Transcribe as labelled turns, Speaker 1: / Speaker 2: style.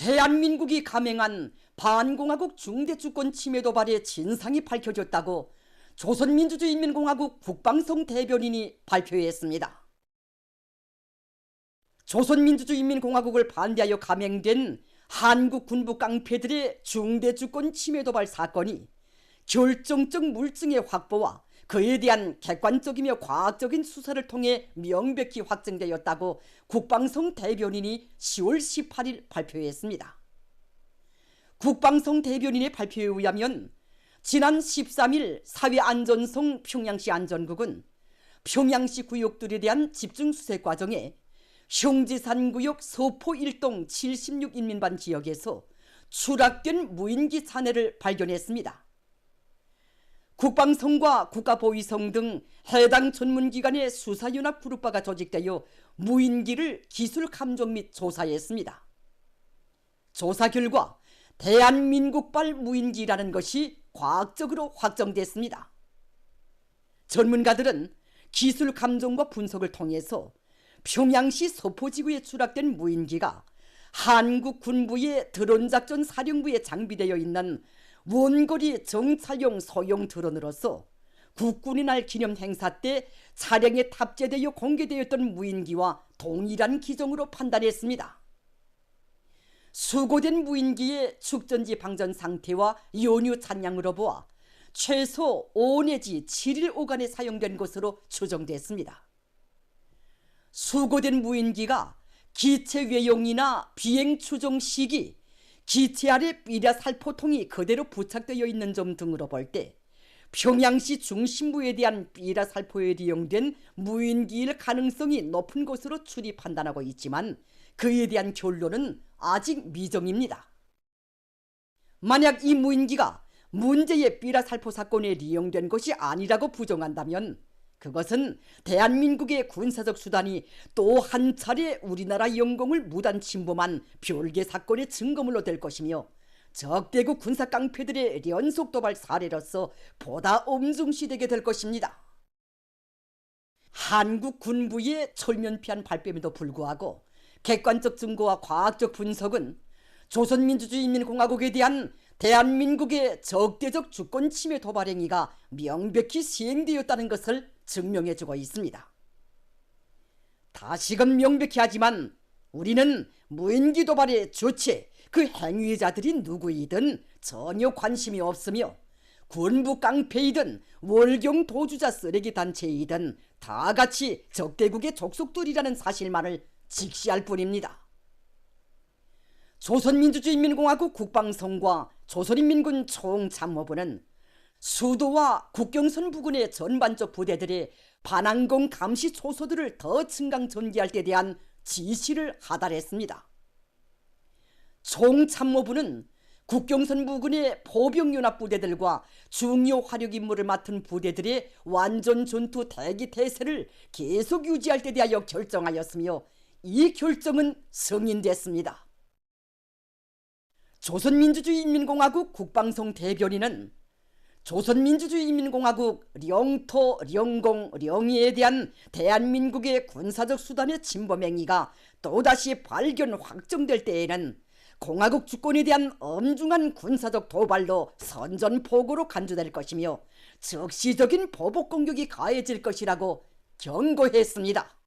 Speaker 1: 대한민국이 감행한 반공화국 중대주권 침해 도발의 진상이 밝혀졌다고 조선민주주의인민공화국 국방성 대변인이 발표했습니다. 조선민주주의인민공화국을 반대하여 감행된 한국 군부 깡패들의 중대주권 침해 도발 사건이 결정적 물증의 확보와 그에 대한 객관적이며 과학적인 수사를 통해 명백히 확정되었다고 국방성 대변인이 10월 18일 발표했습니다. 국방성 대변인의 발표에 의하면 지난 13일 사회안전성 평양시 안전국은 평양시 구역들에 대한 집중수색 과정에 형지산구역 서포 1동 76인민반 지역에서 추락된 무인기 잔해를 발견했습니다. 국방성과 국가보위성 등 해당 전문기관의 수사연합그룹바가 조직되어 무인기를 기술 감정 및 조사했습니다. 조사 결과 대한민국발 무인기라는 것이 과학적으로 확정됐습니다. 전문가들은 기술 감정과 분석을 통해서 평양시 서포지구에 추락된 무인기가 한국 군부의 드론작전 사령부에 장비되어 있는 원거리 정찰용 소형 드론으로서 국군의 날 기념 행사 때 차량에 탑재되어 공개되었던 무인기와 동일한 기종으로 판단했습니다. 수거된 무인기의 축전지 방전 상태와 연유 잔량으로 보아 최소 5 내지 7일 오간에 사용된 것으로 추정됐습니다. 수거된 무인기가 기체 외용이나 비행 추종 시기, 기체 아래 삐라 살포통이 그대로 부착되어 있는 점 등으로 볼 때 평양시 중심부에 대한 삐라 살포에 이용된 무인기일 가능성이 높은 것으로 추리 판단하고 있지만 그에 대한 결론은 아직 미정입니다. 만약 이 무인기가 문제의 삐라 살포 사건에 이용된 것이 아니라고 부정한다면 그것은 대한민국의 군사적 수단이 또 한 차례 우리나라 영공을 무단 침범한 별개 사건의 증거물로 될 것이며 적대국 군사 깡패들의 연속 도발 사례로서 보다 엄중시되게 될 것입니다. 한국 군부의 철면피한 발뺌에도 불구하고 객관적 증거와 과학적 분석은 조선민주주의인민공화국에 대한 대한민국의 적대적 주권 침해 도발 행위가 명백히 시행되었다는 것을 증명해주고 있습니다. 다시금 명백히 하지만 우리는 무인기 도발의 주체, 그 행위자들이 누구이든 전혀 관심이 없으며 군부 깡패이든 월경 도주자 쓰레기 단체이든 다 같이 적대국의 족속들이라는 사실만을 직시할 뿐입니다. 조선민주주의인민공화국 국방성과 조선인민군 총참모부는 수도와 국경선 부근의 전반적 부대들의 반항공 감시 초소들을 더 증강 전개할 때 대한 지시를 하달했습니다. 총참모부는 국경선 부근의 포병연합 부대들과 중요 화력 임무를 맡은 부대들의 완전 전투 대기 태세를 계속 유지할 때 대하여 결정하였으며 이 결정은 승인됐습니다. 조선민주주의인민공화국 국방성 대변인은 조선민주주의인민공화국 영토, 영공, 영위에 대한 대한민국의 군사적 수단의 침범 행위가 또다시 발견 확정될 때에는 공화국 주권에 대한 엄중한 군사적 도발로 선전포고로 간주될 것이며 즉시적인 보복 공격이 가해질 것이라고 경고했습니다.